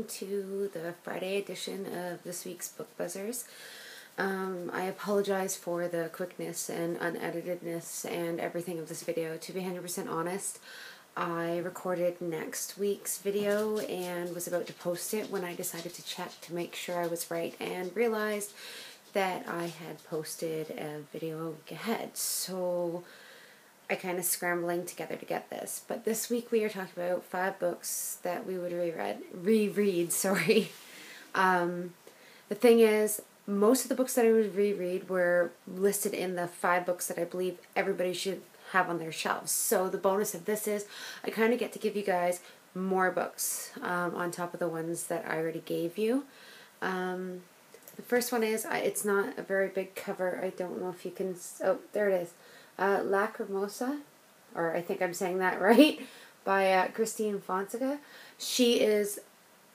welcome to the Friday edition of this week's Book Buzzers. I apologize for the quickness and uneditedness and everything of this video. To be 100% honest, I recorded next week's video and was about to post it when I decided to check to make sure I was right and realized that I had posted a video a week ahead. So I kind of scrambling together to get this. But this week we are talking about 5 books that we would reread. The thing is, most of the books that I would reread were listed in the 5 books that I believe everybody should have on their shelves. So the bonus of this is I kind of get to give you guys more books on top of the ones that I already gave you. The first one is, it's not a very big cover. I don't know if you can, oh, there it is. Lacrimosa, or I think I'm saying that right, by Christine Fonseca. She is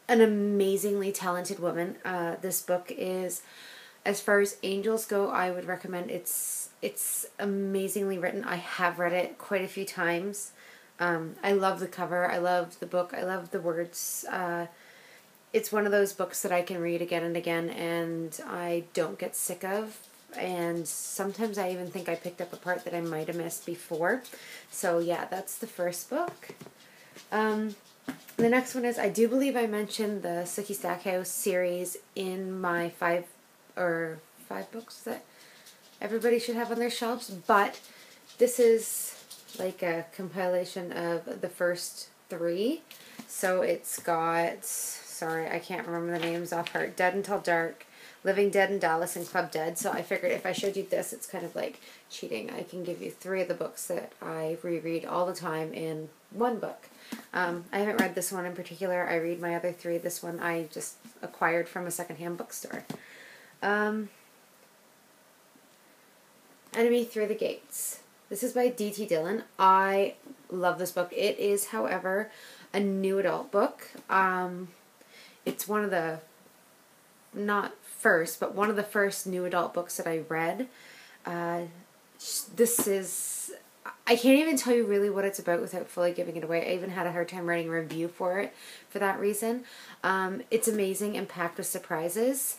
an amazingly talented woman. This book is, as far as angels go, I would recommend. It's amazingly written. I have read it quite a few times. I love the cover. I love the book. I love the words. It's one of those books that I can read again and again, and I don't get sick of. And sometimes I even think I picked up a part that I might have missed before. So yeah, that's the first book. The next one is, I do believe I mentioned the Sookie Stackhouse series in my 5 books that everybody should have on their shelves, but this is like a compilation of the first 3. So it's got, sorry, I can't remember the names off heart, Dead Until Dark, Living Dead in Dallas, and Club Dead. So I figured if I showed you this, it's kind of like cheating. I can give you 3 of the books that I reread all the time in one book. I haven't read this one in particular. I read my other 3. This one I just acquired from a secondhand bookstore. Enemy Through the Gates. This is by D.T. Dillon. I love this book. It is, however, a new adult book. It's one of the, not first, but one of the first new adult books that I read. This is, I can't even tell you really what it's about without fully giving it away. I even had a hard time writing a review for it for that reason. It's amazing and packed with surprises.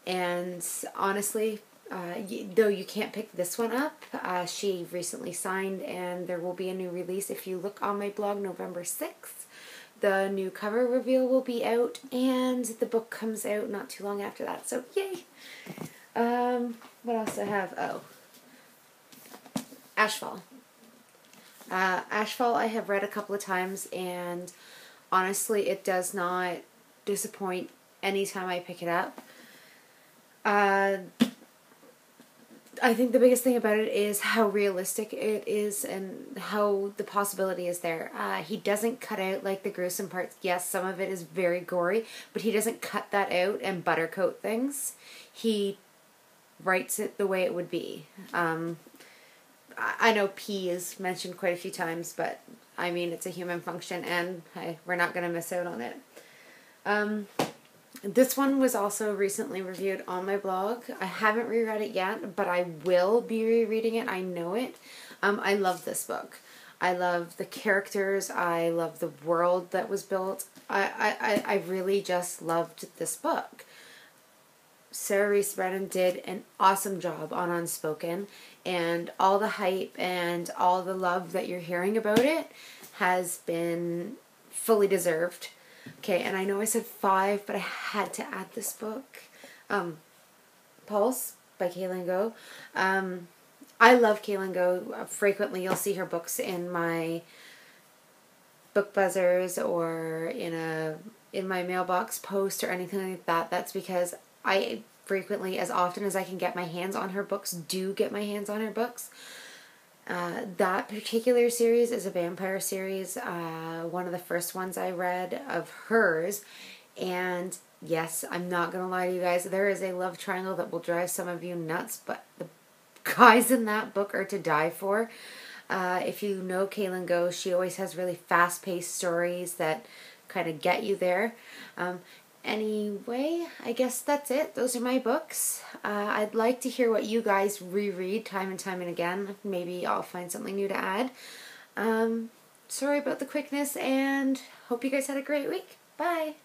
And honestly, though you can't pick this one up, she recently signed and there will be a new release. If you look on my blog, November 6th, the new cover reveal will be out, and the book comes out not too long after that. So, yay! What else do I have? Oh, Ashfall. Ashfall I have read a couple of times, and honestly, it does not disappoint anytime I pick it up. I think the biggest thing about it is how realistic it is and how the possibility is there. He doesn't cut out like the gruesome parts. Yes, some of it is very gory, but he doesn't cut that out and buttercoat things. He writes it the way it would be. I know pee is mentioned quite a few times, but I mean, it's a human function, and hey, we're not going to miss out on it. This one was also recently reviewed on my blog. I haven't reread it yet, but I will be rereading it. I know it. I love this book. I love the characters. I love the world that was built. I really just loved this book. Sarah Reese Brennan did an awesome job on Unspoken, and all the hype and all the love that you're hearing about it has been fully deserved. Okay, and I know I said 5, but I had to add this book. Pulse by Kaylin Go. I love Kaylin Go. Frequently you'll see her books in my book buzzers or in my mailbox post or anything like that. That's because I frequently, as often as I can get my hands on her books, do get my hands on her books. That particular series is a vampire series, one of the first ones I read of hers, and yes, I'm not going to lie to you guys, there is a love triangle that will drive some of you nuts, but the guys in that book are to die for. If you know Kaylin Go, she always has really fast-paced stories that kind of get you there. Anyway, I guess that's it. Those are my books. I'd like to hear what you guys reread time and time and again. Maybe I'll find something new to add. Sorry about the quickness, and hope you guys had a great week. Bye!